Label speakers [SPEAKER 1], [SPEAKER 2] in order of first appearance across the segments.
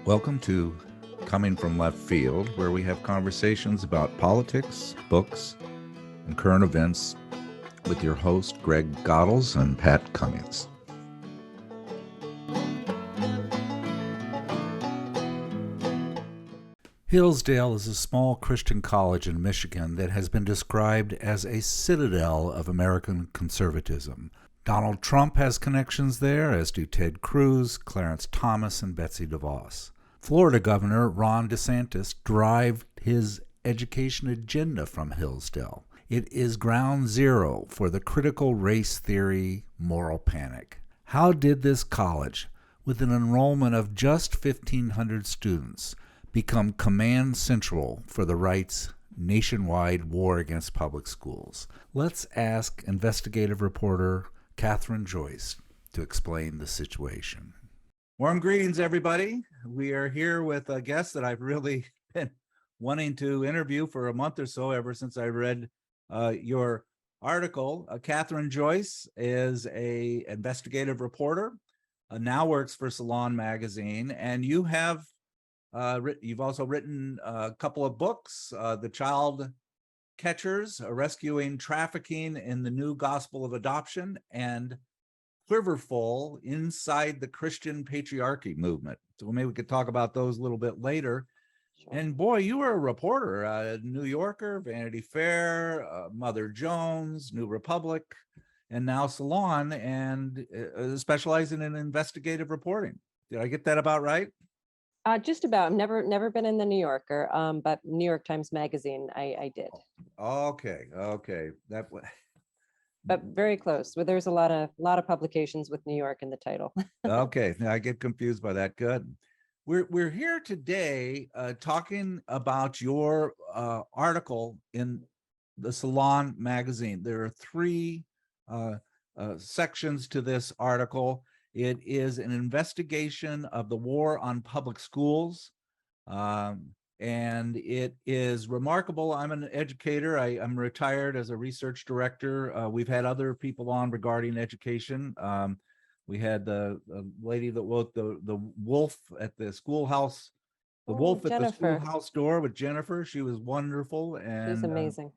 [SPEAKER 1] Welcome to Coming from Left Field, where we have conversations about politics, books, and current events with your host, Greg Godels and Pat Cummings. Hillsdale is a small Christian college in Michigan that has been described as a citadel of American conservatism. Donald Trump has connections there, as do Ted Cruz, Clarence Thomas, and Betsy DeVos. Florida Governor Ron DeSantis derived his education agenda from Hillsdale. It is ground zero for the critical race theory moral panic. How did this college, with an enrollment of just 1,500 students, become command central for the right's nationwide war against public schools? Let's ask investigative reporter Kathryn Joyce to explain the situation. Warm greetings, everybody. We are here with a guest that I've really been wanting to interview for a month or so, ever since I read your article. Kathryn Joyce is an investigative reporter, now works for Salon magazine, and you have you've also written a couple of books, The Child Catchers, Rescuing Trafficking in the New Gospel of Adoption, and Quiverful, Inside the Christian Patriarchy Movement. So maybe we could talk about those a little bit later. Sure. And boy, you were a reporter, New Yorker, Vanity Fair, Mother Jones, New Republic, and now Salon, and specializing in investigative reporting. Did I get that about right?
[SPEAKER 2] Just about. Never been in the New Yorker, but New York Times Magazine, I did.
[SPEAKER 1] Okay.
[SPEAKER 2] But very close. But there's a lot of publications with New York in the title.
[SPEAKER 1] Okay, I get confused by that. Good. We're here today talking about your article in the Salon magazine. There are three sections to this article. It is an investigation of the war on public schools, and it is remarkable. I'm an educator. I'm retired as a research director. We've had other people on regarding education. We had the lady that wrote the wolf at the schoolhouse, wolf at
[SPEAKER 2] Jennifer.
[SPEAKER 1] The schoolhouse door with Jennifer. She was wonderful, and
[SPEAKER 2] she's amazing.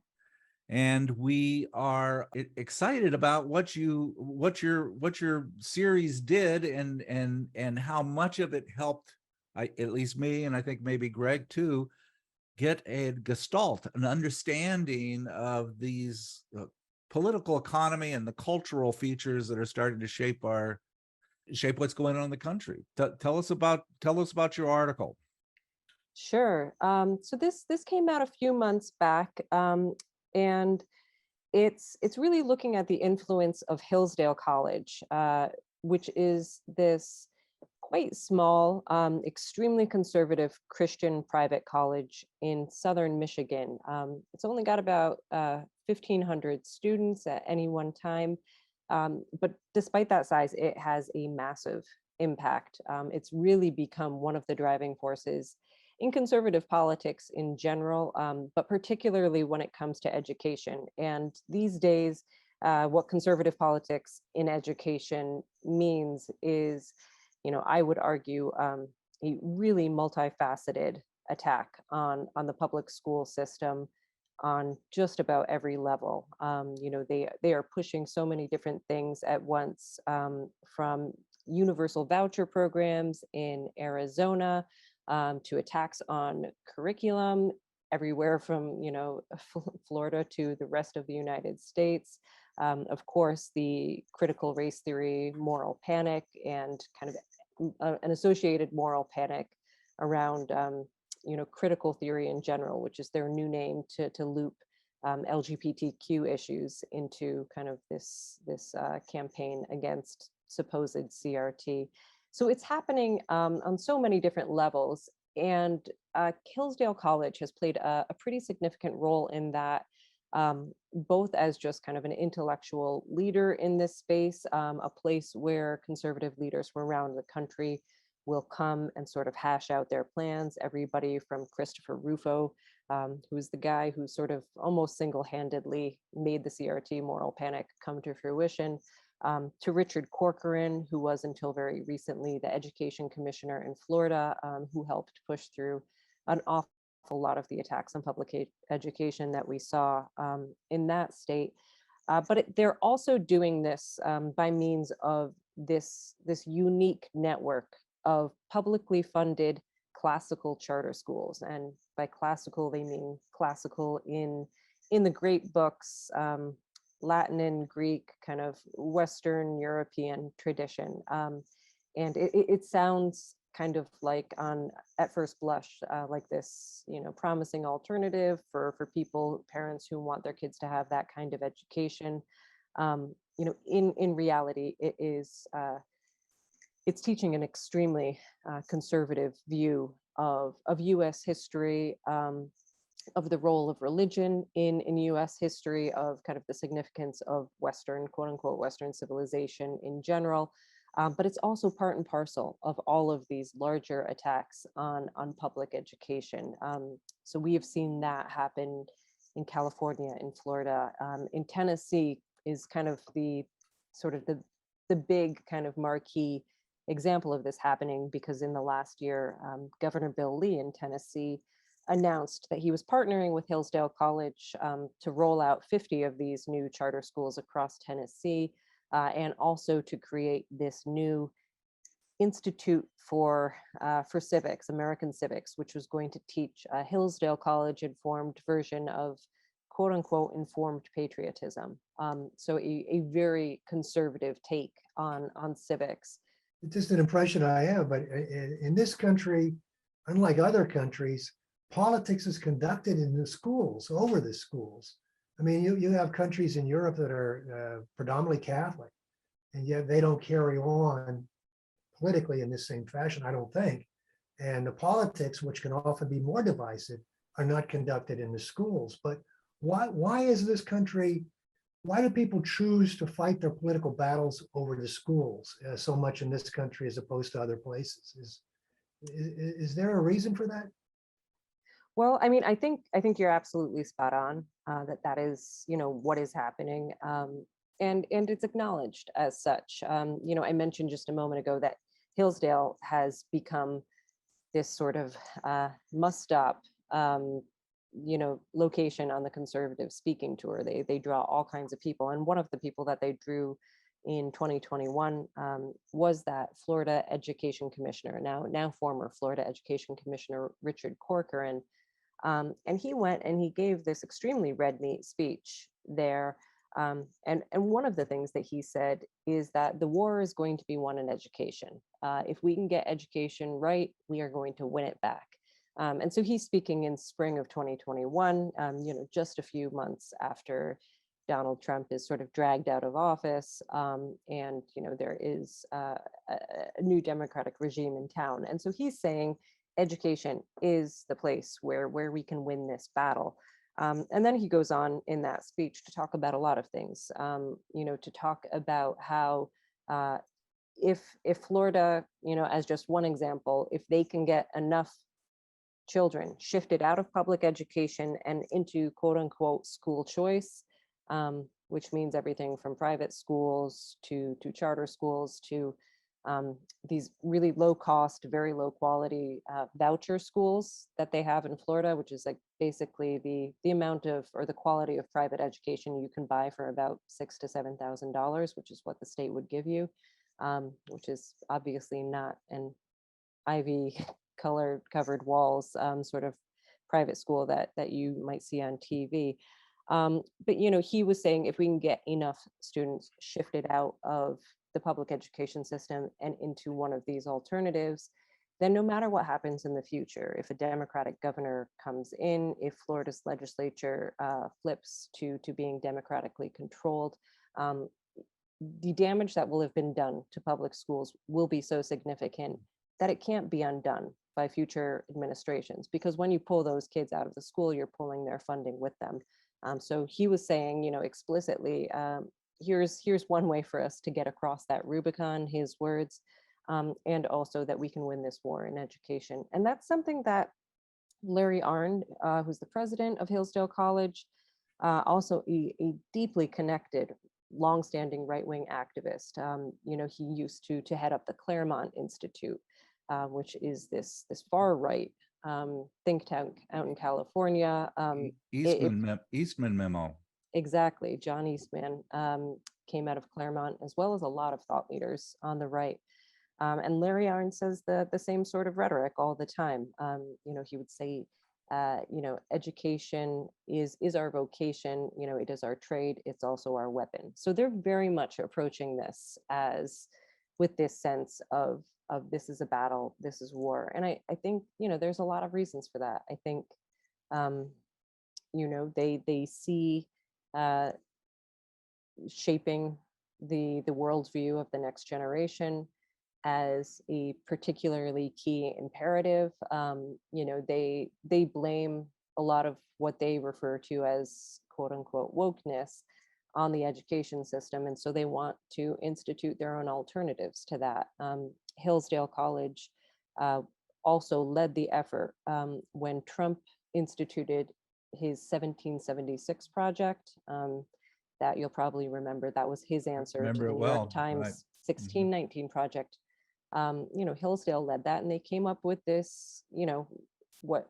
[SPEAKER 1] And we are excited about what your series did, and how much of it helped, at least me, and I think maybe Greg too, get a gestalt, an understanding of these political economy and the cultural features that are starting to shape what's going on in the country. Tell us about your article.
[SPEAKER 2] Sure. So this came out a few months back. And it's really looking at the influence of Hillsdale College, which is this quite small, extremely conservative Christian private college in southern Michigan. It's only got about 1,500 students at any one time. But despite that size, it has a massive impact. It's really become one of the driving forces in conservative politics in general, but particularly when it comes to education. And these days, what conservative politics in education means is, I would argue, a really multifaceted attack on the public school system on just about every level. They are pushing so many different things at once, from universal voucher programs in Arizona, to attacks on curriculum everywhere from, Florida to the rest of the United States. Of course, the critical race theory, moral panic, and kind of an associated moral panic around, critical theory in general, which is their new name to loop LGBTQ issues into kind of this campaign against supposed CRT. So it's happening on so many different levels, and Hillsdale College has played a pretty significant role in that, both as just kind of an intellectual leader in this space, a place where conservative leaders from around the country will come and sort of hash out their plans. Everybody from Christopher Rufo, who's the guy who sort of almost single-handedly made the CRT moral panic come to fruition, to Richard Corcoran, who was until very recently the education commissioner in Florida, who helped push through an awful lot of the attacks on public education that we saw in that state. But they're also doing this by means of this unique network of publicly funded classical charter schools. And by classical, they mean classical in the great books, Latin and Greek, kind of Western European tradition. And it sounds kind of like, at first blush, like this, promising alternative for people, parents who want their kids to have that kind of education. In reality, it's teaching an extremely conservative view of U.S. history, of the role of religion in U.S. history, of kind of the significance of Western, quote unquote, Western civilization in general. But it's also part and parcel of all of these larger attacks on public education. So we have seen that happen in California, in Florida, in Tennessee is kind of the big kind of marquee example of this happening, because in the last year, Governor Bill Lee in Tennessee announced that he was partnering with Hillsdale College to roll out 50 of these new charter schools across Tennessee, and also to create this new institute for civics, American civics, which was going to teach a Hillsdale College informed version of quote unquote informed patriotism. So a very conservative take on civics.
[SPEAKER 3] It's just an impression I have, but in this country, unlike other countries, politics is conducted in the schools, over the schools. I mean, you have countries in Europe that are predominantly Catholic, and yet they don't carry on politically in this same fashion, I don't think. And the politics, which can often be more divisive, are not conducted in the schools. But why is this country, why do people choose to fight their political battles over the schools so much in this country as opposed to other places? Is there a reason for that?
[SPEAKER 2] Well, I mean, I think you're absolutely spot on, that is, what is happening. And it's acknowledged as such. I mentioned just a moment ago that Hillsdale has become this sort of must-stop, location on the conservative speaking tour. They draw all kinds of people, and one of the people that they drew in 2021 was that Florida Education Commissioner, now former Florida Education Commissioner Richard Corcoran. And he went and he gave this extremely red meat speech there. And one of the things that he said is that the war is going to be won in education. If we can get education right, we are going to win it back. And so he's speaking in spring of 2021, just a few months after Donald Trump is sort of dragged out of office, and there is a new Democratic regime in town. And so he's saying education is the place where we can win this battle. And then he goes on in that speech to talk about a lot of things, to talk about how if Florida, as just one example, if they can get enough children shifted out of public education and into quote unquote school choice, which means everything from private schools to charter schools to these really low cost, very low quality voucher schools that they have in Florida, which is like basically the amount of, or the quality of private education you can buy for about $6,000 to $7,000, which is what the state would give you, which is obviously not an Ivy color covered walls sort of private school that you might see on TV. But he was saying if we can get enough students shifted out of the public education system and into one of these alternatives, then no matter what happens in the future, if a Democratic governor comes in, if Florida's legislature flips to being democratically controlled, the damage that will have been done to public schools will be so significant that it can't be undone by future administrations, because when you pull those kids out of the school, you're pulling their funding with them. So he was saying, explicitly, here's one way for us to get across that Rubicon, his words, and also that we can win this war in education. And that's something that Larry Arnn, who's the president of Hillsdale College, also a deeply connected longstanding right-wing activist. He used to head up the Claremont Institute, which is this far right think tank out in California.
[SPEAKER 1] Eastman memo.
[SPEAKER 2] Exactly. John Eastman came out of Claremont, as well as a lot of thought leaders on the right. And Larry Arnn says the same sort of rhetoric all the time. He would say, education is our vocation. It is our trade. It's also our weapon. So they're very much approaching this as with this sense of this is a battle, this is war. And I think, there's a lot of reasons for that. I think, they see shaping the worldview of the next generation as a particularly key imperative. They blame a lot of what they refer to as quote unquote wokeness on the education system. And so they want to institute their own alternatives to that. Hillsdale College also led the effort when Trump instituted his 1776 project. That you'll probably remember, that was his answer to the New York Times
[SPEAKER 1] right.
[SPEAKER 2] 1619 project. Hillsdale led that, and they came up with this, what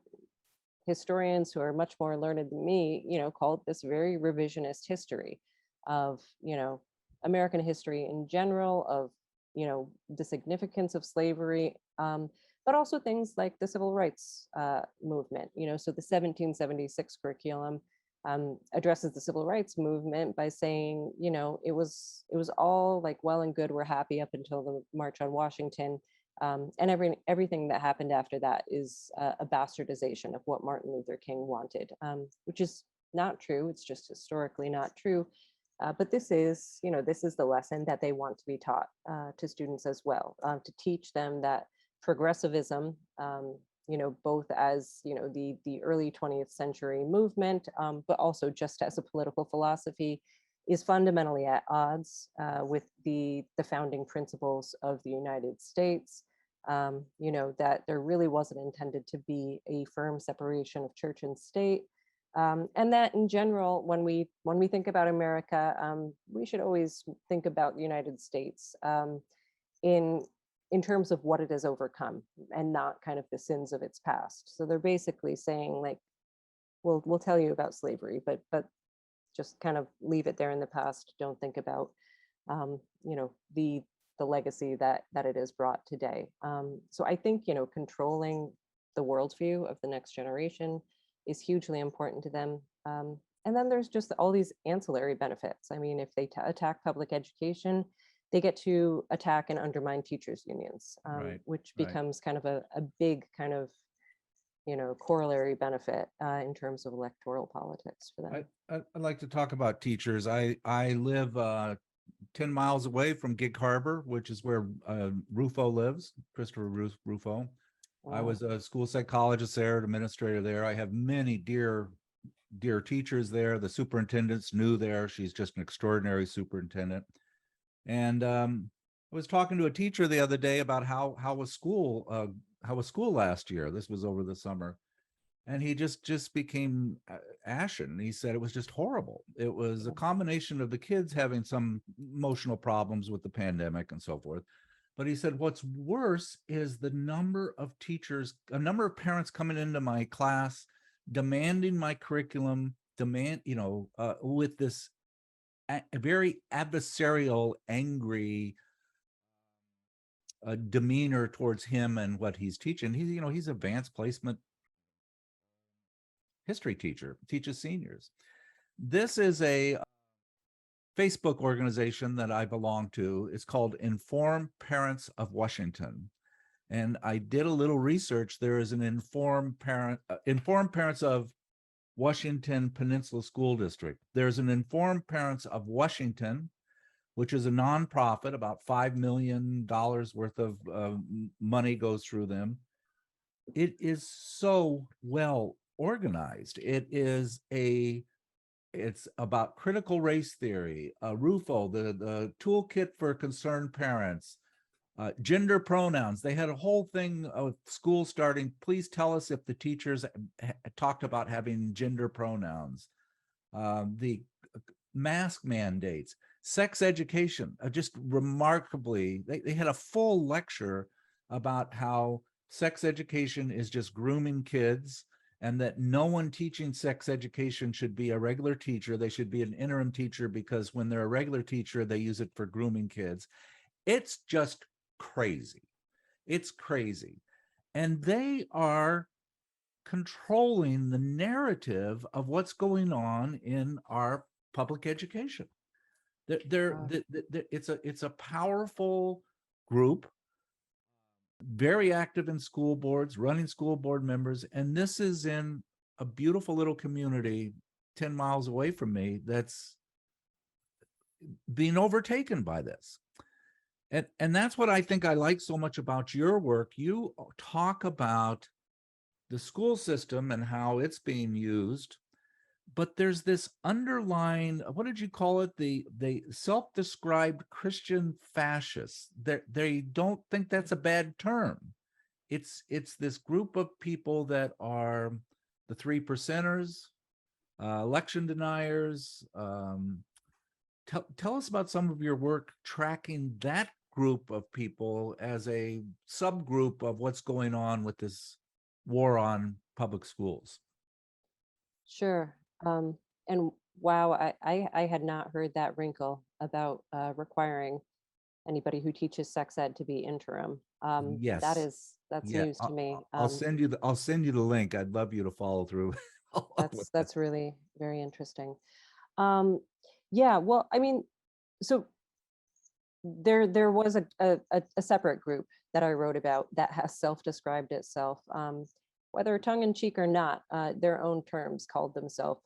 [SPEAKER 2] historians who are much more learned than me, called this very revisionist history of, American history in general, of, the significance of slavery, but also things like the civil rights movement. So the 1776 curriculum addresses the civil rights movement by saying, it was all like well and good, we're happy up until the March on Washington, and everything that happened after that is a bastardization of what Martin Luther King wanted, which is not true. It's just historically not true. But this is the lesson that they want to be taught to students as well, to teach them that progressivism, both as, the early 20th century movement, but also just as a political philosophy, is fundamentally at odds with the founding principles of the United States. That there really wasn't intended to be a firm separation of church and state. And that in general, when we think about America, we should always think about the United States in terms of what it has overcome, and not kind of the sins of its past. So they're basically saying, like, we'll tell you about slavery, but just kind of leave it there in the past. Don't think about the legacy that it has brought today. So I think controlling the worldview of the next generation is hugely important to them. And then there's just all these ancillary benefits. I mean, if they attack public education, they get to attack and undermine teachers' unions, which becomes kind of a big kind of, corollary benefit in terms of electoral politics for them.
[SPEAKER 1] I'd like to talk about teachers. I live 10 miles away from Gig Harbor, which is where Rufo lives, Christopher Rufo. Wow. I was a school psychologist there, administrator there. I have many dear teachers there. The superintendent's new there. She's just an extraordinary superintendent. And I was talking to a teacher the other day about how was school last year. This was over the summer, and he just became ashen. He said it was just horrible. It was a combination of the kids having some emotional problems with the pandemic and so forth. But he said what's worse is the number of parents coming into my class demanding my curriculum, with this a very adversarial, angry demeanor towards him and what he's teaching. He's advanced placement history teacher, teaches seniors. This is a Facebook organization that I belong to. It's called Informed Parents of Washington. And I did a little research. There is an Informed Parents of Washington Peninsula School District. There's an Informed Parents of Washington, which is a nonprofit. About $5 million worth of money goes through them. It is so well organized. It's about critical race theory, Rufo, the toolkit for concerned parents, gender pronouns. They had a whole thing of school starting. Please tell us if the teachers talked about having gender pronouns. The mask mandates, sex education, just remarkably, they had a full lecture about how sex education is just grooming kids, and that no one teaching sex education should be a regular teacher. They should be an interim teacher, because when they're a regular teacher, they use it for grooming kids. It's just crazy. It's crazy. And they are controlling the narrative of what's going on in our public education. It's a powerful group, very active in school boards, running school board members, and this is in a beautiful little community 10 miles away from me that's being overtaken by this. And that's what I think I like so much about your work. You talk about the school system and how it's being used, but there's this underlying, what did you call it? The self-described Christian fascists. They don't think that's a bad term. It's this group of people that are the 3%ers, election deniers. Tell us about some of your work tracking that group of people as a subgroup of what's going on with this war on public schools.
[SPEAKER 2] Sure. And wow, I had not heard that wrinkle about requiring anybody who teaches sex ed to be interim.
[SPEAKER 1] Yes.
[SPEAKER 2] That's
[SPEAKER 1] Yeah,
[SPEAKER 2] news to me.
[SPEAKER 1] I'll send you the link. I'd love you to follow through.
[SPEAKER 2] That's really very interesting. Yeah, well, I mean, so there was a separate group that I wrote about that has self-described itself, whether tongue in cheek or not, their own terms called themselves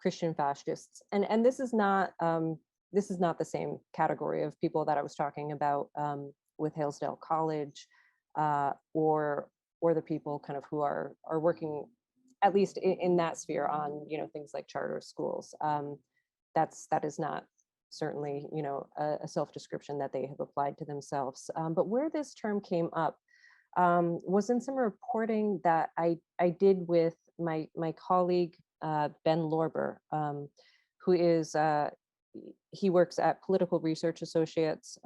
[SPEAKER 2] Christian fascists, and this is not the same category of people that I was talking about with Hillsdale College, or the people kind of who are working at least in that sphere on things like charter schools. That is not certainly a self-description that they have applied to themselves. But where this term came up was in some reporting that I did with my colleague Ben Lorber, who is he works at Political Research Associates,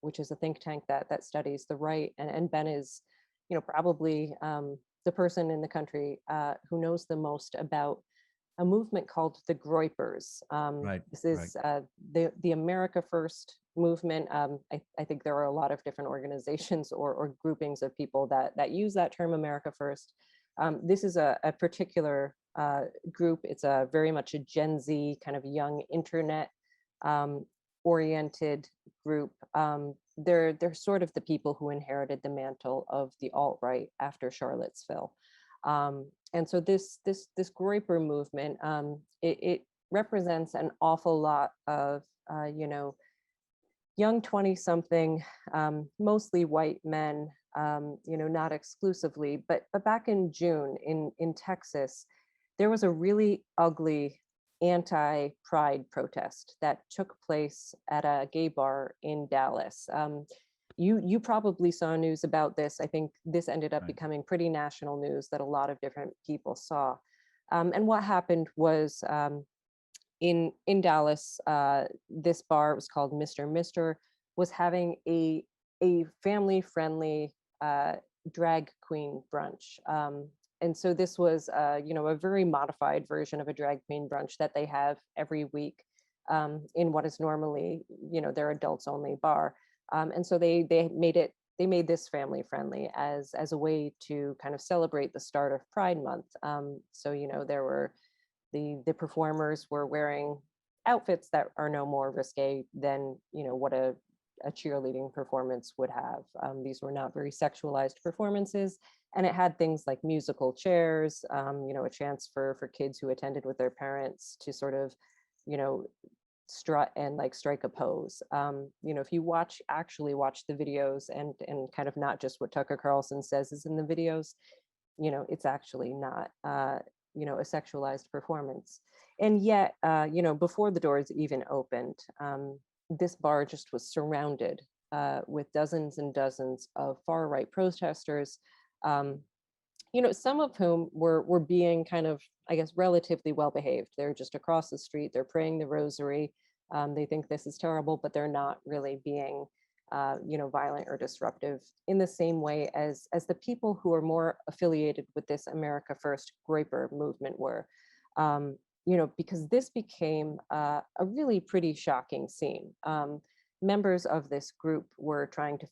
[SPEAKER 2] which is a think tank that studies the right, and Ben is probably the person in the country who knows the most about a movement called the Groypers.
[SPEAKER 1] Right.
[SPEAKER 2] This is the America First movement. I think there are a lot of different organizations or groupings of people that use that term, America First. This is a particular group. It's a very much a Gen Z kind of young internet oriented group. They're sort of the people who inherited the mantle of the alt-right after Charlottesville. And so this Groyper movement, it represents an awful lot of young 20-something, mostly white men, not exclusively, but back in June in Texas, there was a really ugly anti-pride protest that took place at a gay bar in Dallas. You probably saw news about this. I think this ended up becoming pretty national news that a lot of different people saw. And what happened was in Dallas, this bar, it was called Mr. Mister, was having a family-friendly drag queen brunch. And so this was a very modified version of a drag queen brunch that they have every week in what is normally their adults only bar. And so they made this family friendly as a way to kind of celebrate the start of Pride Month. So there were the performers were wearing outfits that are no more risque than what a cheerleading performance would have. These were not very sexualized performances, and it had things like musical chairs, a chance for kids who attended with their parents to sort of strut and like strike a pose. If you actually watch the videos and kind of not just what Tucker Carlson says is in the videos, it's actually not a sexualized performance. And yet before the doors even opened, this bar just was surrounded with dozens and dozens of far right protesters, some of whom were being kind of, I guess, relatively well behaved. They're just across the street, they're praying the rosary, They think this is terrible, but they're not really being violent or disruptive in the same way as the people who are more affiliated with this America First Groyper movement were. Because this became a really pretty shocking scene. Members of this group were trying to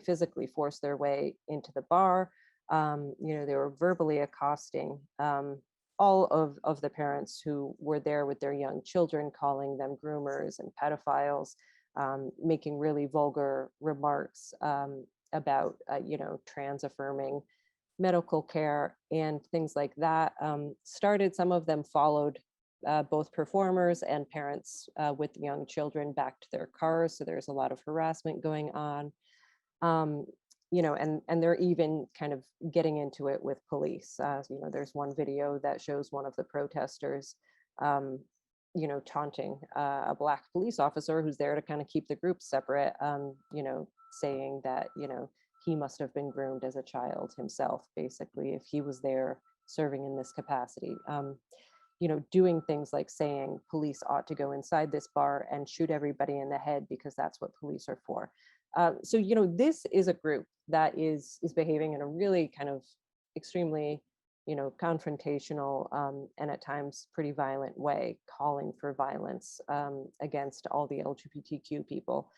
[SPEAKER 2] physically force their way into the bar. They were verbally accosting all of the parents who were there with their young children, calling them groomers and pedophiles, making really vulgar remarks about, trans affirming medical care and things like that. Some of them followed both performers and parents with young children back to their cars. So there's a lot of harassment going on. And they're even kind of getting into it with police. There's one video that shows one of the protesters, taunting a Black police officer who's there to kind of keep the group separate, saying that, he must have been groomed as a child himself, basically, if he was there serving in this capacity. Doing things like saying police ought to go inside this bar and shoot everybody in the head because that's what police are for. So this is a group that is behaving in a really kind of extremely, confrontational and at times pretty violent way, calling for violence against all the LGBTQ people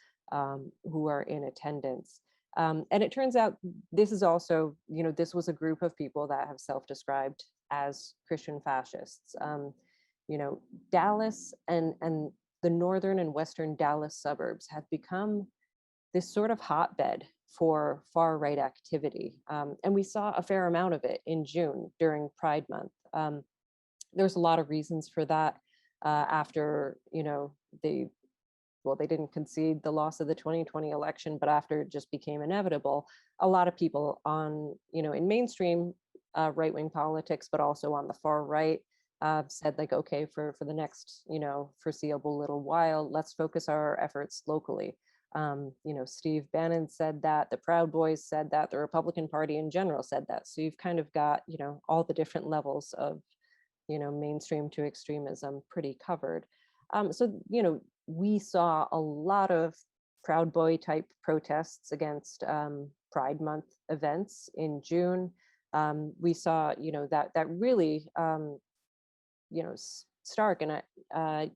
[SPEAKER 2] who are in attendance. And it turns out this is also, this was a group of people that have self-described as Christian fascists. Dallas and the northern and western Dallas suburbs have become this sort of hotbed for far-right activity. And we saw a fair amount of it in June during Pride Month. There's a lot of reasons for that after, they didn't concede the loss of the 2020 election, but after it just became inevitable, a lot of people on, in mainstream right-wing politics, but also on the far right, said like, okay, for the next, foreseeable little while, let's focus our efforts locally. Steve Bannon said that, the Proud Boys said that, the Republican Party in general said that. So you've kind of got, all the different levels of, mainstream to extremism pretty covered. We saw a lot of Proud Boy type protests against Pride Month events in June. We saw, that really, stark. And I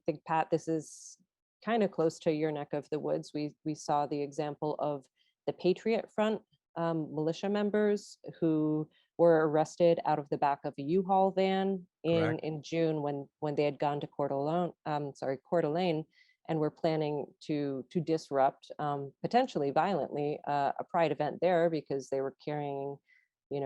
[SPEAKER 2] think, Pat, this is kind of close to your neck of the woods. We saw the example of the Patriot Front militia members who were arrested out of the back of a U-Haul van in June when they had gone to Coeur d'Alene, and were planning to disrupt potentially violently a Pride event there because they were carrying,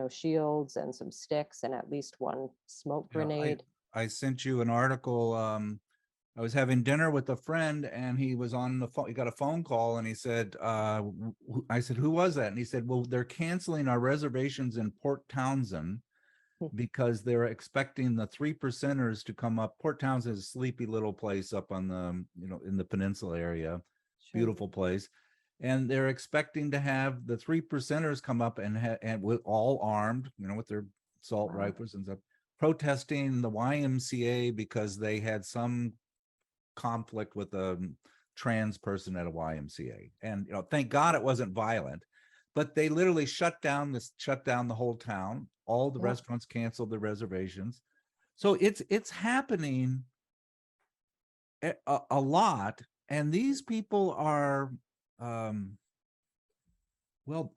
[SPEAKER 2] shields and some sticks and at least one smoke grenade.
[SPEAKER 1] I sent you an article. I was having dinner with a friend and he was on the phone. He got a phone call and he said, I said, who was that? And he said, well, they're canceling our reservations in Port Townsend because they're expecting the 3%ers to come up. Port Townsend is a sleepy little place up on the, in the peninsula area,
[SPEAKER 2] Sure.
[SPEAKER 1] Beautiful place. And they're expecting to have the 3%ers come up and with all armed, with their assault rifles and stuff, protesting the YMCA because they had some conflict with a trans person at a YMCA. And thank God it wasn't violent, but they literally shut down the whole town. All the restaurants canceled their reservations. So it's happening a lot. And these people are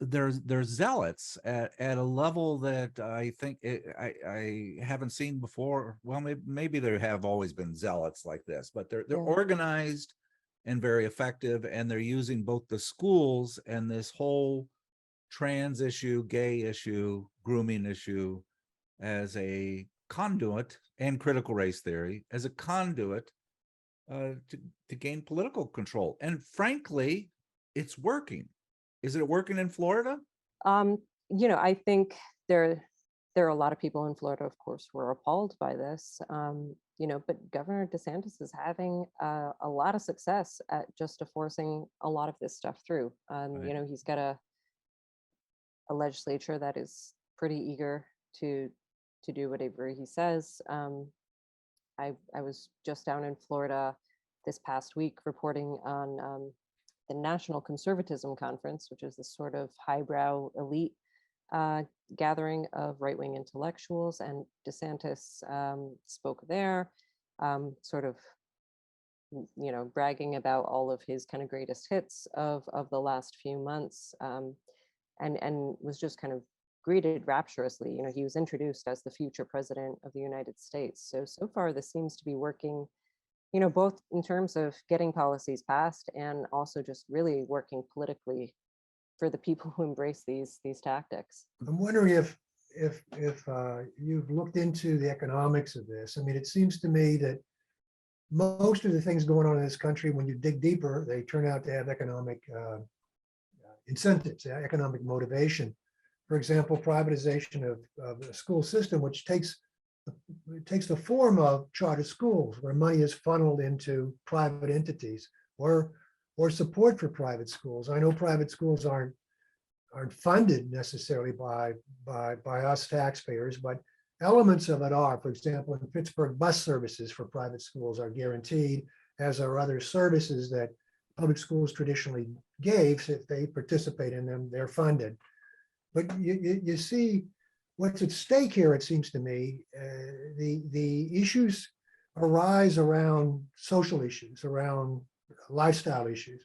[SPEAKER 1] they're zealots at a level that I think I haven't seen before. Well, maybe there have always been zealots like this, but they're organized and very effective, and they're using both the schools and this whole trans issue, gay issue, grooming issue as a conduit, and critical race theory as a conduit to gain political control. And frankly, it's working. Is it working in Florida?
[SPEAKER 2] I think there are a lot of people in Florida, of course, who are appalled by this. But Governor DeSantis is having a lot of success at just forcing a lot of this stuff through.
[SPEAKER 1] Right.
[SPEAKER 2] He's got a legislature that is pretty eager to do whatever he says. I was just down in Florida this past week reporting on the National Conservatism Conference, which is this sort of highbrow elite gathering of right-wing intellectuals, and DeSantis spoke there, sort of, bragging about all of his kind of greatest hits of the last few months, and was just kind of greeted rapturously. He was introduced as the future president of the United States. So far, this seems to be working, both in terms of getting policies passed and also just really working politically for the people who embrace these tactics.
[SPEAKER 3] I'm wondering if you've looked into the economics of this. I mean, it seems to me that most of the things going on in this country, when you dig deeper, they turn out to have economic incentives, economic motivation. For example, privatization of the school system, which takes the form of charter schools, where money is funneled into private entities, or support for private schools. I know private schools aren't funded necessarily by us taxpayers, but elements of it are. For example, in Pittsburgh, bus services for private schools are guaranteed, as are other services that public schools traditionally gave. So if they participate in them, they're funded. But you see what's at stake here, it seems to me. The issues arise around social issues, around lifestyle issues.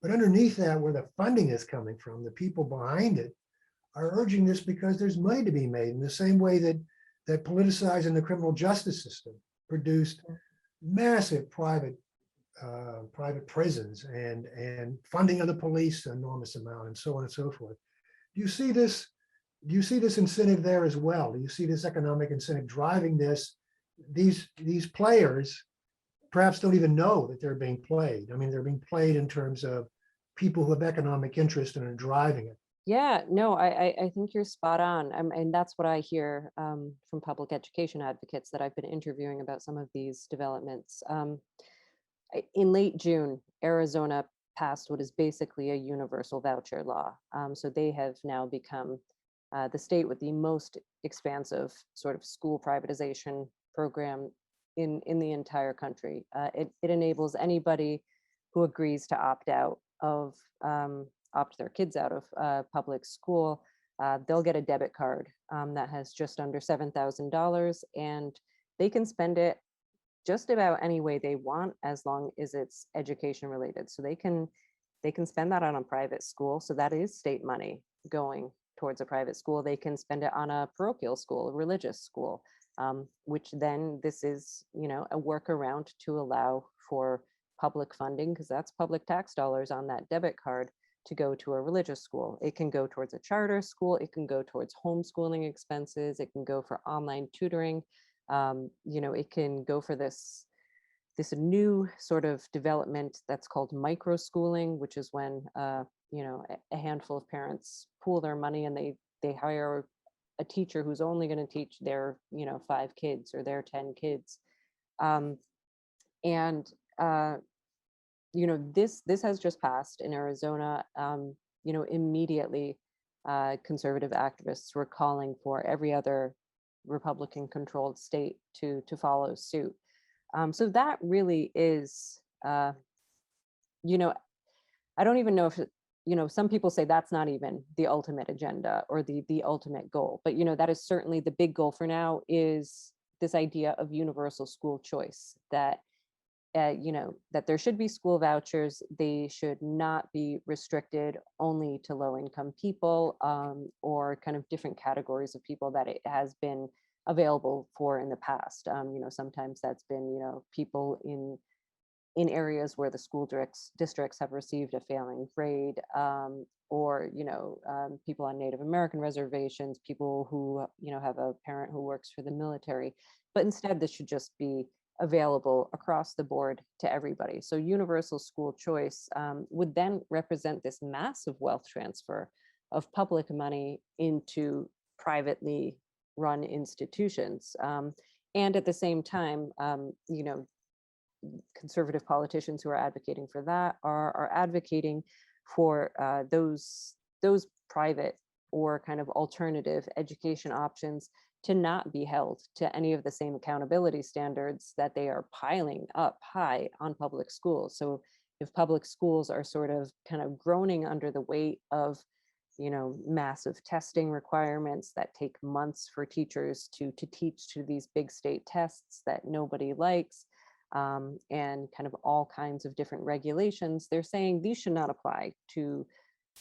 [SPEAKER 3] But underneath that, where the funding is coming from, the people behind it are urging this because there's money to be made, in the same way that politicizing the criminal justice system produced massive private prisons and funding of the police, an enormous amount, and so on and so forth. Do you see this incentive there as well? Do you see this economic incentive driving this? These players perhaps don't even know that they're being played. I mean, they're being played in terms of people who have economic interest and are driving it.
[SPEAKER 2] Yeah, no, I think you're spot on. And that's what I hear from public education advocates that I've been interviewing about some of these developments. In late June, Arizona passed what is basically a universal voucher law. So they have now become the state with the most expansive sort of school privatization program in the entire country. It enables anybody who agrees to opt their kids out of public school. They'll get a debit card that has just under $7,000, and they can spend it just about any way they want, as long as it's education related. So they can spend that on a private school. So that is state money going towards a private school. They can spend it on a parochial school, a religious school, which then this is, a workaround to allow for public funding, because that's public tax dollars on that debit card to go to a religious school. It can go towards a charter school. It can go towards homeschooling expenses. It can go for online tutoring. It can go for this new sort of development that's called micro schooling, which is when a handful of parents pool their money and they hire a teacher who's only going to teach their 5 kids or their 10 kids. This has just passed in Arizona. Immediately conservative activists were calling for every other Republican controlled state to follow suit. So that really is, I don't even know if, some people say that's not even the ultimate agenda or the ultimate goal, but, that is certainly the big goal for now, is this idea of universal school choice, that, that there should be school vouchers. They should not be restricted only to low income people or kind of different categories of people that it has been available for in the past. Sometimes that's been, people in areas where the school districts have received a failing grade, or people on Native American reservations, people who have a parent who works for the military. But instead, this should just be available across the board to everybody. So universal school choice would then represent this massive wealth transfer of public money into privately run institutions. And at the same time, conservative politicians who are advocating for that are advocating for those private or kind of alternative education options to not be held to any of the same accountability standards that they are piling up high on public schools. So if public schools are sort of kind of groaning under the weight of, massive testing requirements that take months for teachers to teach to these big state tests that nobody likes, and kind of all kinds of different regulations, they're saying these should not apply to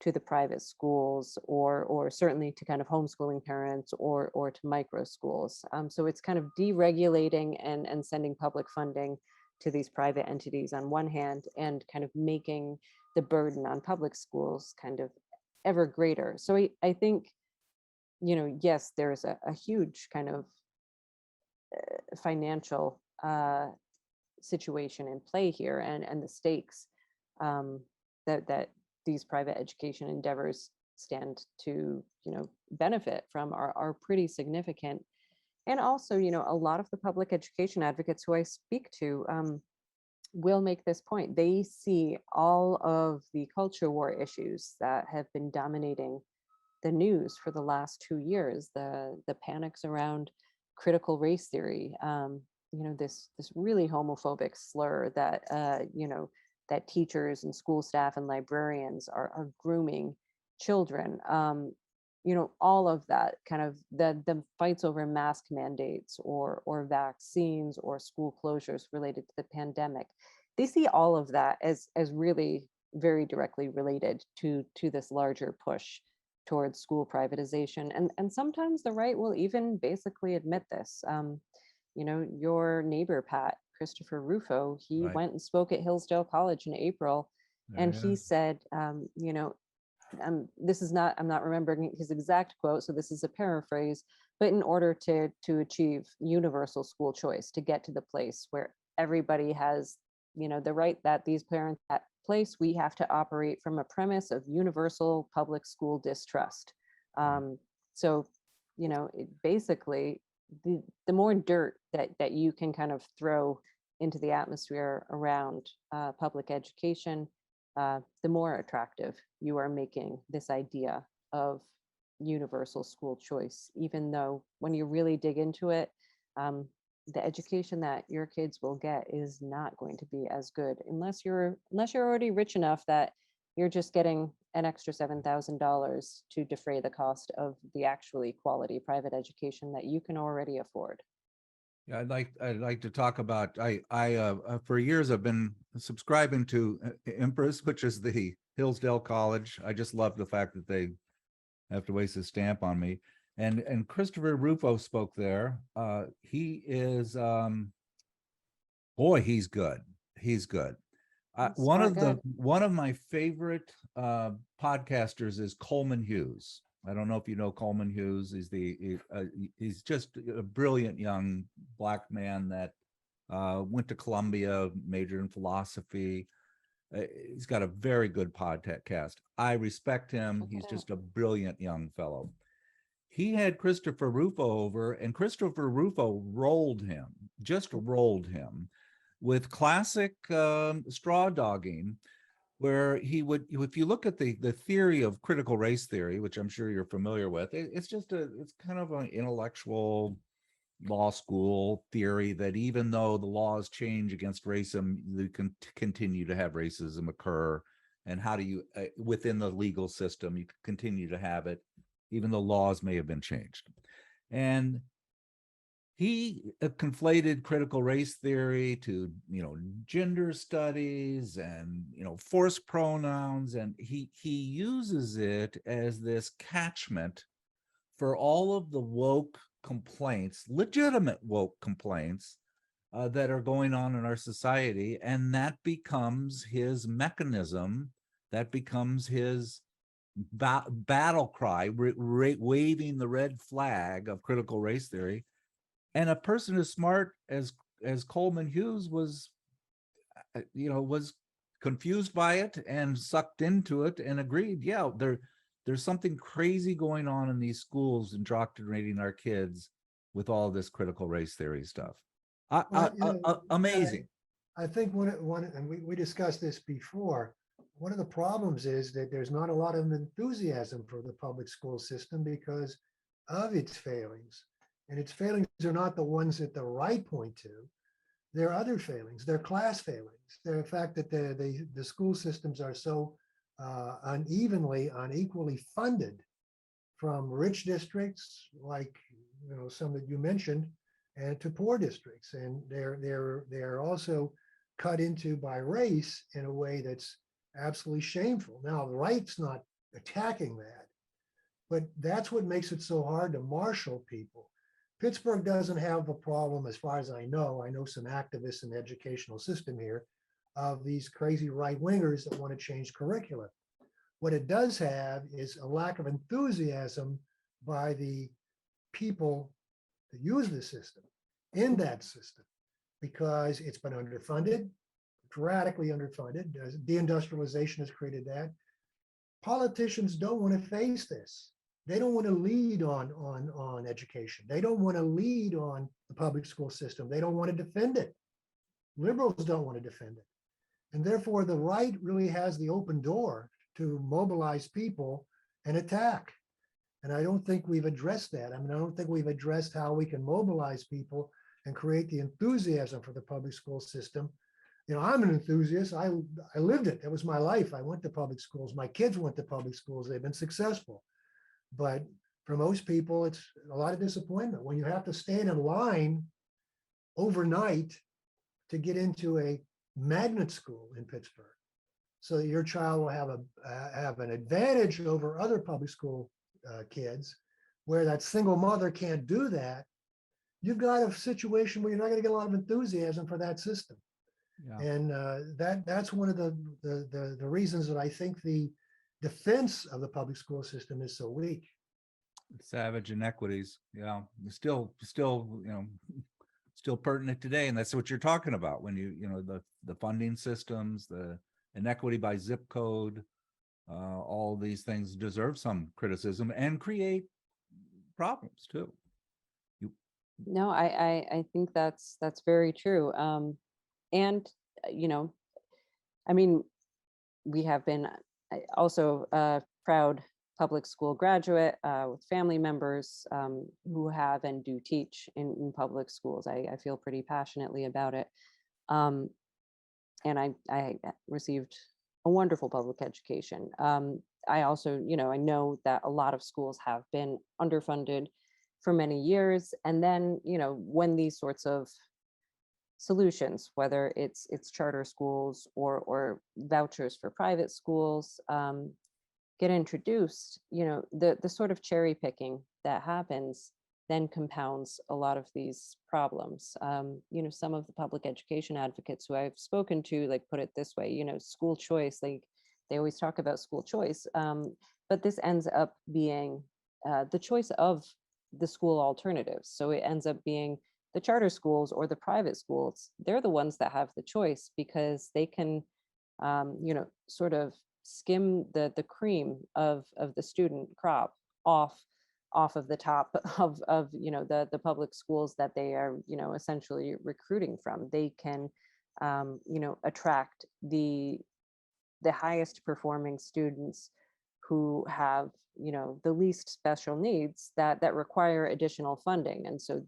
[SPEAKER 2] the private schools, or certainly to kind of homeschooling parents, or to micro schools. So it's kind of deregulating and sending public funding to these private entities on one hand, and kind of making the burden on public schools kind of ever greater. So I think, yes, there's a huge kind of financial situation in play here, and the stakes that these private education endeavors stand to benefit from are pretty significant. And also, a lot of the public education advocates who I speak to will make this point. They see all of the culture war issues that have been dominating the news for the last 2 years, the panics around critical race theory, this really homophobic slur that that teachers and school staff and librarians are grooming children. All of that kind of the fights over mask mandates, or vaccines, or school closures related to the pandemic. They see all of that as really very directly related to this larger push towards school privatization. And sometimes the right will even basically admit this. Your neighbor, Pat, Christopher Rufo, he
[SPEAKER 1] Right.
[SPEAKER 2] went and spoke at Hillsdale College in April, and
[SPEAKER 1] Yeah.
[SPEAKER 2] he said, I'm not remembering his exact quote, so this is a paraphrase, but in order to achieve universal school choice, to get to the place where everybody has, the right that these parents at place, we have to operate from a premise of universal public school distrust. So, basically, the more dirt that you can kind of throw into the atmosphere around public education, the more attractive you are making this idea of universal school choice, even though when you really dig into it, the education that your kids will get is not going to be as good unless you're already rich enough that you're just getting an extra $7,000 to defray the cost of the actually quality private education that you can already afford.
[SPEAKER 1] Yeah, I'd like to talk about, for years I've been subscribing to Empress, which is the Hillsdale College. I just love the fact that they have to waste a stamp on me. And Christopher Rufo spoke there. He is, boy, he's good. He's good. One of my favorite podcasters is Coleman Hughes. I don't know if you know Coleman Hughes. He's just a brilliant young Black man that went to Columbia, majored in philosophy. He's got a very good podcast. I respect him. He's just a brilliant young fellow. He had Christopher Rufo over, and Christopher Rufo rolled him with classic straw dogging, where he would, if you look at the theory of critical race theory, which I'm sure you're familiar with, it's kind of an intellectual law school theory that even though the laws change against racism, you can continue to have racism occur. And how do you, within the legal system, you continue to have it, even though laws may have been changed. And he conflated critical race theory to, gender studies and, forced pronouns. And he uses it as this catchment for all of the woke complaints, legitimate woke complaints that are going on in our society. And that becomes his mechanism, that becomes his battle cry, waving the red flag of critical race theory. And a person as smart as Coleman Hughes was confused by it and sucked into it and agreed, yeah, there's something crazy going on in these schools, indoctrinating our kids with all this critical race theory stuff. Amazing.
[SPEAKER 3] I think one, and we discussed this before, one of the problems is that there's not a lot of enthusiasm for the public school system because of its failings. And its failings are not the ones that the right point to. There are other failings. They're class failings. They're the fact that the school systems are so unequally funded, from rich districts like some that you mentioned, and to poor districts. And they're also cut into by race in a way that's absolutely shameful. Now, the right's not attacking that, but that's what makes it so hard to marshal people. Pittsburgh doesn't have a problem, as far as I know. I know some activists in the educational system here, of these crazy right-wingers that want to change curricula. What it does have is a lack of enthusiasm by the people that use the system in that system, because it's been underfunded, dramatically underfunded. Deindustrialization has created that. Politicians don't want to face this. They don't want to lead on education. They don't want to lead on the public school system. They don't want to defend it. Liberals don't want to defend it. And therefore, the right really has the open door to mobilize people and attack. And I don't think we've addressed that. I mean, I don't think we've addressed how we can mobilize people and create the enthusiasm for the public school system. I'm an enthusiast. I lived it. That was my life. I went to public schools. My kids went to public schools. They've been successful. But for most people, it's a lot of disappointment when you have to stand in line overnight to get into a magnet school in Pittsburgh, so that your child will have an advantage over other public school kids, where that single mother can't do that. You've got a situation where you're not going to get a lot of enthusiasm for that system. Yeah. And that's one of the reasons that I think the defense of the public school system is so weak.
[SPEAKER 1] Savage inequities, still pertinent today, and that's what you're talking about when the funding systems, the inequity by zip code, all these things deserve some criticism and create problems too.
[SPEAKER 2] No, I think that's very true. And I mean, we have been also a proud public school graduate with family members who have and do teach in public schools. I feel pretty passionately about it. And I received a wonderful public education. I also, I know that a lot of schools have been underfunded for many years. And then, when these sorts of solutions, whether it's charter schools or vouchers for private schools, get introduced, the sort of cherry picking that happens then compounds a lot of these problems. Some of the public education advocates who I've spoken to, put it this way, school choice, they always talk about school choice, but this ends up being the choice of the school alternatives. So it ends up being the charter schools or the private schools. They're the ones that have the choice, because they can, sort of skim the cream of the student crop off of the top of the public schools that they are essentially recruiting from. They can attract the highest performing students who have the least special needs that require additional funding. And so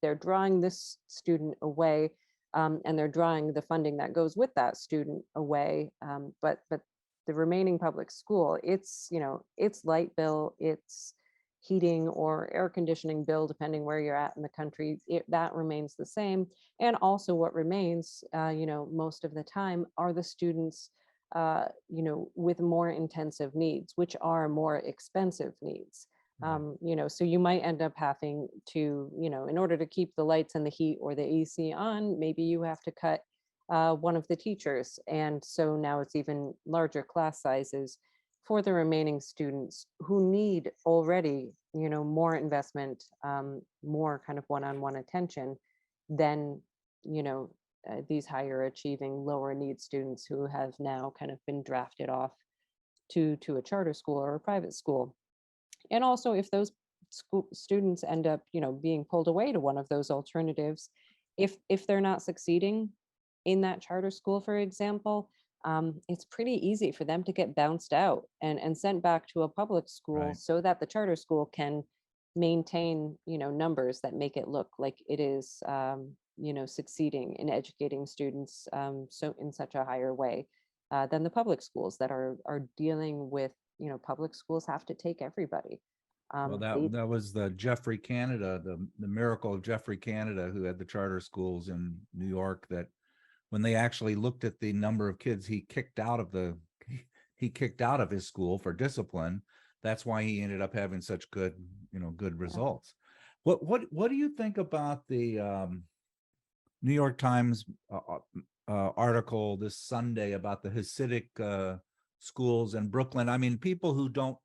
[SPEAKER 2] they're drawing this student away, and they're drawing the funding that goes with that student away. But the remaining public school, it's light bill, it's heating or air conditioning bill, depending where you're at in the country, that remains the same. And also what remains, most of the time, are the students, with more intensive needs, which are more expensive needs. So you might end up having to, in order to keep the lights and the heat or the AC on, maybe you have to cut one of the teachers. And so now it's even larger class sizes for the remaining students who need already, more investment, more kind of one-on-one attention than, these higher achieving, lower need students who have now kind of been drafted off to a charter school or a private school. And also, if those students end up, being pulled away to one of those alternatives, if they're not succeeding in that charter school, for example, it's pretty easy for them to get bounced out and sent back to a public school, right, so that the charter school can, maintain, numbers that make it look like it is, succeeding in educating students, so in such a higher way than the public schools that are dealing with, public schools have to take everybody.
[SPEAKER 1] Well, that was the Jeffrey Canada, the miracle of Jeffrey Canada, who had the charter schools in New York, that when they actually looked at the number of kids he kicked out of his school for discipline, that's why he ended up having such good results. What do you think about the New York Times article this Sunday about the Hasidic schools in Brooklyn? I mean, people who don't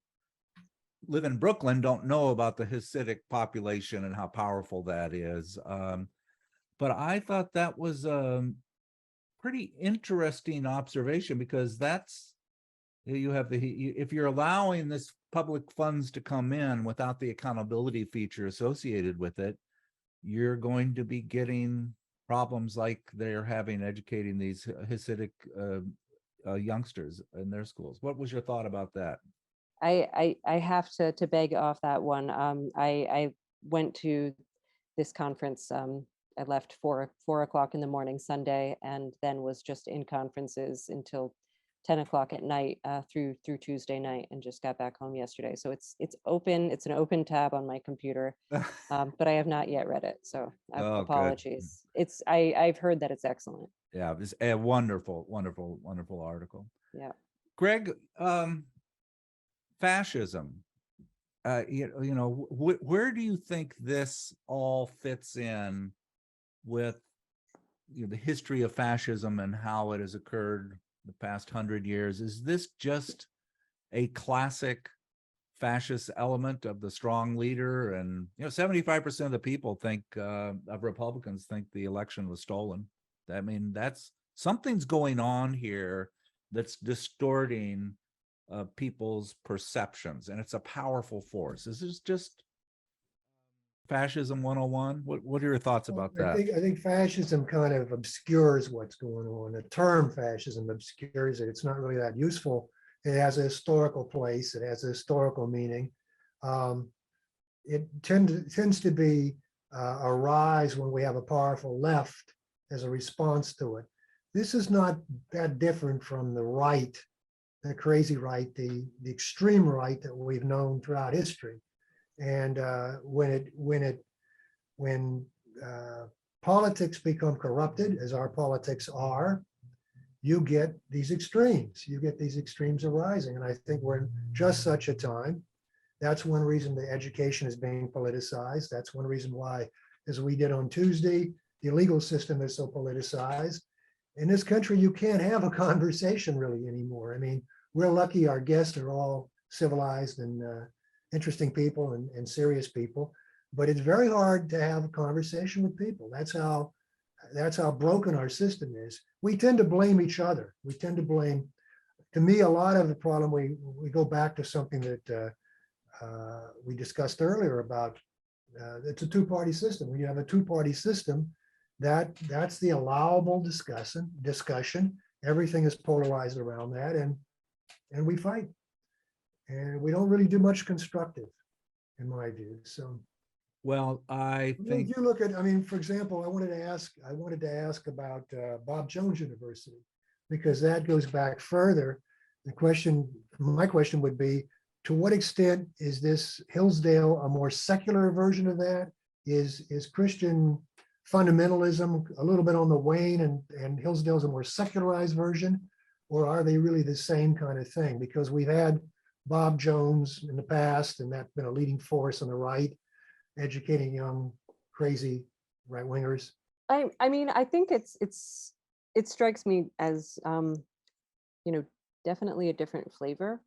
[SPEAKER 1] live in Brooklyn don't know about the Hasidic population and how powerful that is. But I thought that was a pretty interesting observation, because that's, you have if you're allowing this public funds to come in without the accountability feature associated with it, you're going to be getting problems like they're having educating these Hasidic youngsters in their schools. What was your thought about that?
[SPEAKER 2] I have to beg off that one. I went to this conference. I left 4 o'clock in the morning Sunday, and then was just in conferences until 10 o'clock at night through Tuesday night, and just got back home yesterday. So it's open. It's an open tab on my computer, but I have not yet read it. So apologies.
[SPEAKER 1] Good.
[SPEAKER 2] I've heard that it's excellent.
[SPEAKER 1] Yeah, it's a wonderful article.
[SPEAKER 2] Yeah.
[SPEAKER 1] Greg, fascism. Where do you think this all fits in with the history of fascism and how it has occurred the past 100 years? Is this just a classic fascist element of the strong leader? And 75% of the people think of Republicans think the election was stolen. I mean, that's something's going on here that's distorting people's perceptions, and it's a powerful force. Is this just fascism 101? What are your thoughts about that?
[SPEAKER 3] I think fascism kind of obscures what's going on. The term fascism obscures it. It's not really that useful. It has a historical place. It has a historical meaning. It tends to be a rise when we have a powerful left as a response to it. This is not that different from the right, the crazy right, the extreme right that we've known throughout history. And when politics become corrupted, as our politics are, you get these extremes. You get these extremes arising. And I think we're in just such a time. That's one reason the education is being politicized. That's one reason why, as we did on Tuesday, the legal system is so politicized. In this country, you can't have a conversation really anymore. I mean, we're lucky our guests are all civilized and interesting people and serious people, but it's very hard to have a conversation with people. That's how broken our system is. We tend to blame each other. We tend to blame, to me, a lot of the problem, we go back to something that we discussed earlier about, it's a two-party system. When you have a two-party system, that's the allowable discussion. Everything is polarized around that, and we fight. And we don't really do much constructive, in my view. So,
[SPEAKER 1] well, I think
[SPEAKER 3] if you look at, I mean, for example, I wanted to ask about Bob Jones University, because that goes back further. My question would be, to what extent is this Hillsdale a more secular version of that? Is Christian fundamentalism a little bit on the wane, and Hillsdale's a more secularized version, or are they really the same kind of thing? Because we've had Bob Jones in the past, and that's been a leading force on the right, educating young, crazy right-wingers.
[SPEAKER 2] I mean, I think it strikes me as, definitely a different flavor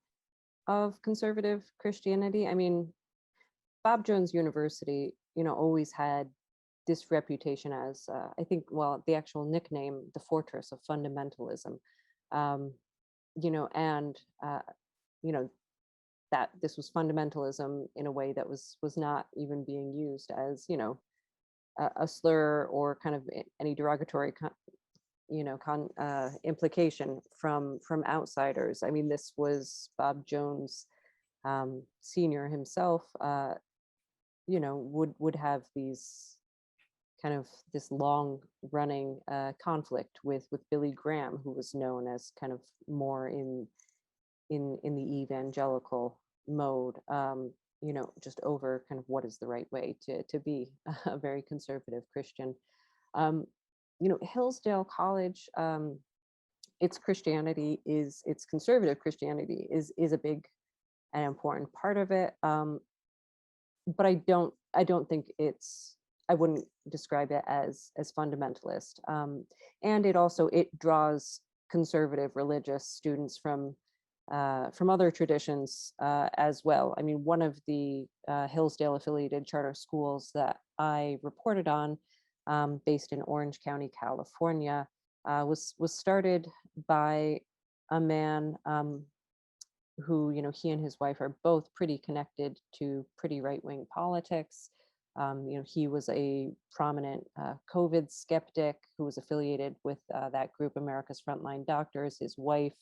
[SPEAKER 2] of conservative Christianity. I mean, Bob Jones University, always had this reputation as, I think, well, the actual nickname, the fortress of fundamentalism, and, that this was fundamentalism in a way that was not even being used as, a slur or kind of any derogatory implication from outsiders. I mean, this was Bob Jones Senior himself would have these kind of this long running conflict with Billy Graham, who was known as kind of more in the evangelical mode, just over kind of what is the right way to be a very conservative Christian. Hillsdale College, its Christianity its conservative Christianity is a big and important part of it. But I don't think I wouldn't describe it as fundamentalist. And it draws conservative religious students from other traditions as well. I mean, one of the Hillsdale affiliated charter schools that I reported on, based in Orange County, California, was started by a man who, he and his wife are both pretty connected to pretty right-wing politics. He was a prominent COVID skeptic who was affiliated with that group, America's Frontline Doctors. His wife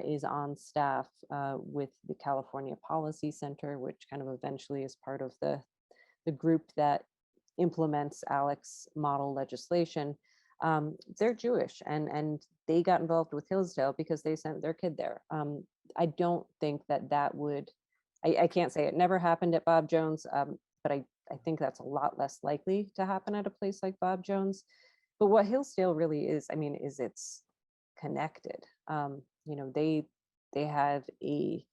[SPEAKER 2] is on staff with the California Policy Center, which kind of eventually is part of the group that implements ALEC's model legislation. They're Jewish, and they got involved with Hillsdale because they sent their kid there. I don't think that would, I can't say it never happened at Bob Jones, but I think that's a lot less likely to happen at a place like Bob Jones. But what Hillsdale really is, is it's connected. They have a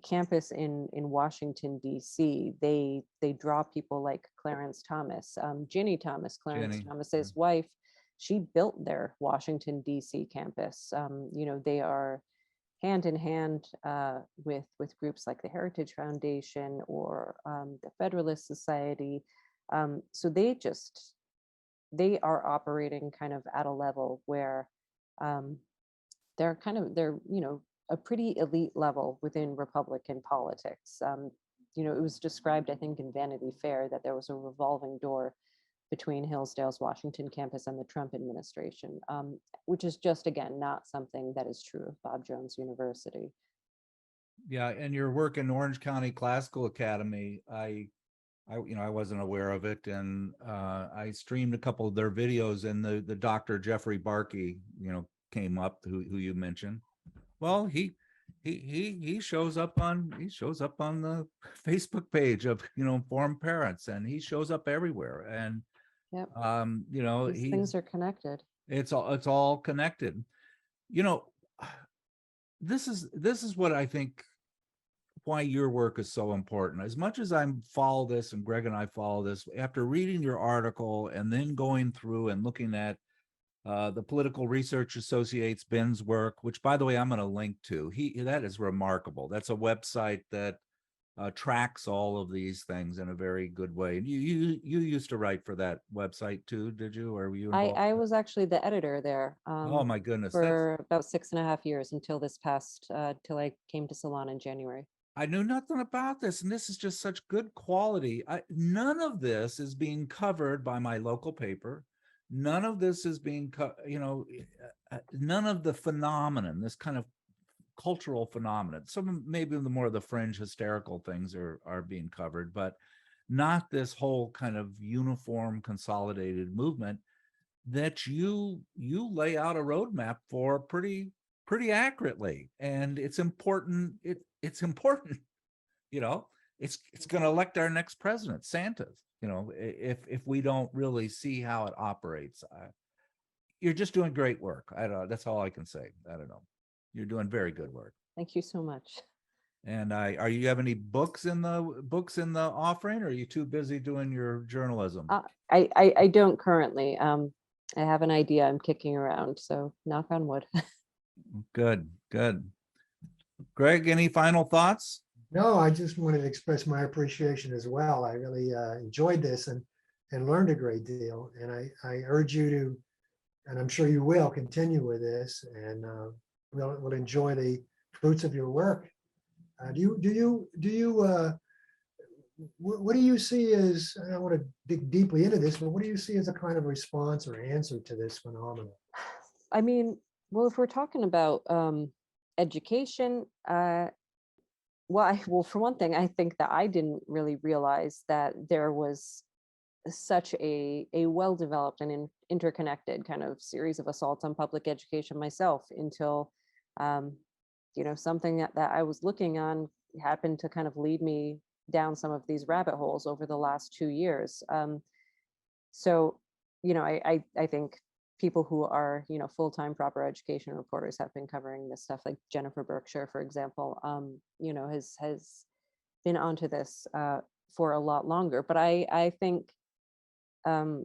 [SPEAKER 2] campus in Washington, D.C. They draw people like Clarence Thomas, Ginny Thomas, Clarence Thomas's wife. She built their Washington, D.C. campus. They are hand in hand with groups like the Heritage Foundation or the Federalist Society. So they are operating kind of at a level where they're a pretty elite level within Republican politics. It was described, I think, in Vanity Fair that there was a revolving door between Hillsdale's Washington campus and the Trump administration, which is just, again, not something that is true of Bob Jones University.
[SPEAKER 1] Yeah, and your work in Orange County Classical Academy, I wasn't aware of it, and I streamed a couple of their videos, and the Dr. Jeffrey Barkey, came up, who you mentioned. Well, he shows up on the Facebook page of Informed Parents, and he shows up everywhere, and
[SPEAKER 2] yep.
[SPEAKER 1] These
[SPEAKER 2] things are connected.
[SPEAKER 1] It's all connected. This is what I think why your work is so important. As much as I follow this, and Greg and I follow this, after reading your article and then going through and looking at the Political Research Associates Ben's work, which, by the way, I'm going to link to. That is remarkable. That's a website that tracks all of these things in a very good way. And you used to write for that website too, did you? Or were you involved?
[SPEAKER 2] I was actually the editor there.
[SPEAKER 1] Oh my goodness!
[SPEAKER 2] For about 6.5 years until till I came to Salon in January.
[SPEAKER 1] I knew nothing about this, and this is just such good quality. None of this is being covered by my local paper. None of this is being, none of the phenomenon, this kind of cultural phenomenon. Some maybe the more of the fringe hysterical things are being covered, but not this whole kind of uniform, consolidated movement that you lay out a roadmap for pretty accurately. And it's important. It's important. It's going to elect our next president, Santa's. If we don't really see how it operates, you're just doing great work. I don't know. That's all I can say. I don't know. You're doing very good work.
[SPEAKER 2] Thank you so much.
[SPEAKER 1] And you have any books in the offering, or are you too busy doing your journalism?
[SPEAKER 2] I don't currently. I have an idea I'm kicking around, so knock on wood.
[SPEAKER 1] Good. Greg, any final thoughts?
[SPEAKER 3] No, I just wanted to express my appreciation as well. I really enjoyed this and learned a great deal. And I urge you to, and I'm sure you will, continue with this, and we'll enjoy the fruits of your work. What do you see as, I don't want to dig deeply into this, but what do you see as a kind of response or answer to this phenomenon?
[SPEAKER 2] Well, if we're talking about education, well, for one thing, I think that I didn't really realize that there was such a well-developed and interconnected kind of series of assaults on public education myself until, um, something that I was looking on happened to kind of lead me down some of these rabbit holes over the last 2 years. So, I think people who are, full-time proper education reporters have been covering this stuff, like Jennifer Berkshire, for example, has been onto this for a lot longer. But I think, um,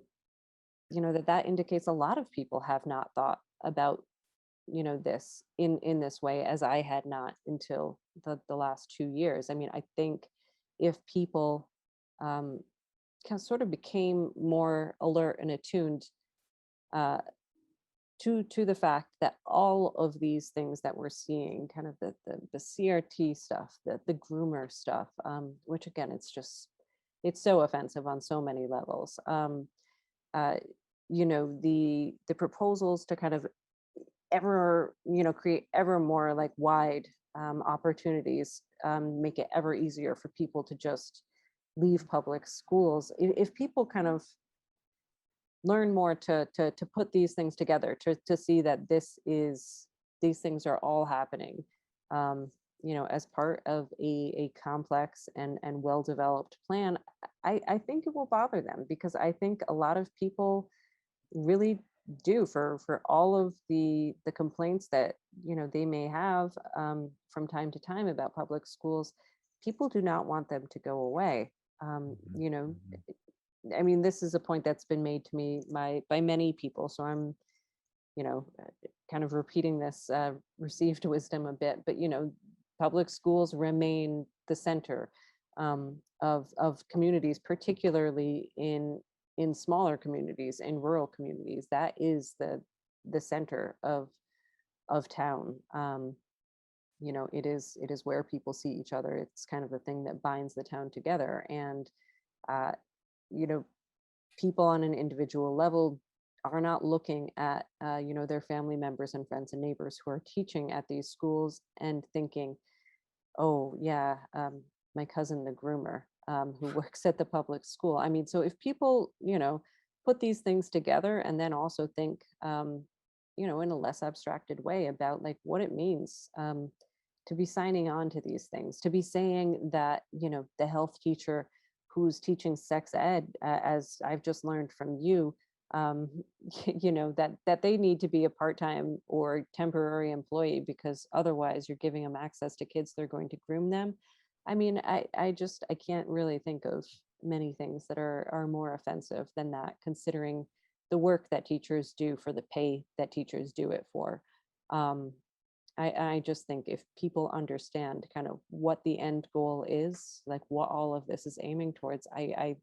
[SPEAKER 2] that indicates a lot of people have not thought about, this in this way, as I had not until the last 2 years. I mean, I think if people kind of sort of became more alert and attuned uh, to the fact that all of these things that we're seeing, kind of the CRT stuff, the groomer stuff, which again, it's so offensive on so many levels. Uh, the proposals to kind of ever, create ever more like wide opportunities, make it ever easier for people to just leave public schools. If people kind of learn more to put these things together, to see that these things are all happening, as part of a complex and well-developed plan, I think it will bother them, because I think a lot of people really do, for all of the complaints that they may have from time to time about public schools. People do not want them to go away. I mean, this is a point that's been made to me by many people, so I'm kind of repeating this received wisdom a bit. But public schools remain the center of communities, particularly in smaller communities, in rural communities. That is the center of town. It is where people see each other. It's kind of the thing that binds the town together. And uh, people on an individual level are not looking at their family members and friends and neighbors who are teaching at these schools and thinking, oh yeah, my cousin the groomer, who works at the public school. I mean, so if people put these things together and then also think in a less abstracted way about like what it means to be signing on to these things, to be saying that the health teacher who's teaching sex ed, as I've just learned from you, that they need to be a part-time or temporary employee, because otherwise you're giving them access to kids, they're going to groom them. I mean, I can't really think of many things that are more offensive than that, considering the work that teachers do for the pay that teachers do it for. I just think if people understand kind of what the end goal is, like what all of this is aiming towards, I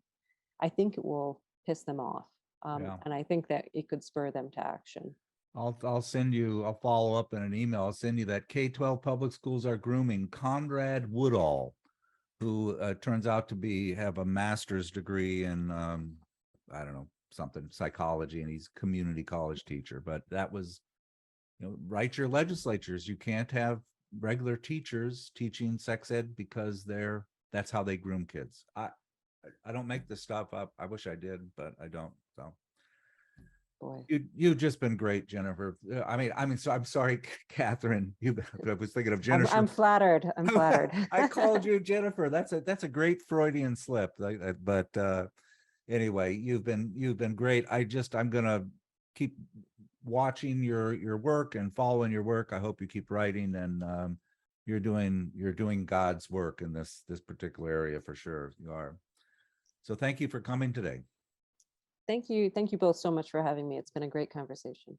[SPEAKER 2] think it will piss them off.
[SPEAKER 1] Yeah.
[SPEAKER 2] And I think that it could spur them to action.
[SPEAKER 1] I'll send you, I'll follow up in an email. I'll send you that K-12 public schools are grooming Conrad Woodall, who turns out to have a master's degree in, I don't know, something, psychology, and he's community college teacher. But that was, write your legislatures. You can't have regular teachers teaching sex ed because that's how they groom kids. I don't make this stuff up. I wish I did, but I don't. So
[SPEAKER 2] Boy,
[SPEAKER 1] you've just been great, Jennifer. I mean, so I'm sorry, Kathryn. I was thinking of Jennifer.
[SPEAKER 2] I'm flattered. I'm flattered.
[SPEAKER 1] I called you Jennifer. That's a great Freudian slip. But anyway, you've been great. I'm gonna keep watching your work and following your work. I hope you keep writing, and you're doing God's work in this particular area for sure. You are. So thank you for coming today.
[SPEAKER 2] Thank you. Thank you both so much for having me. It's been a great conversation.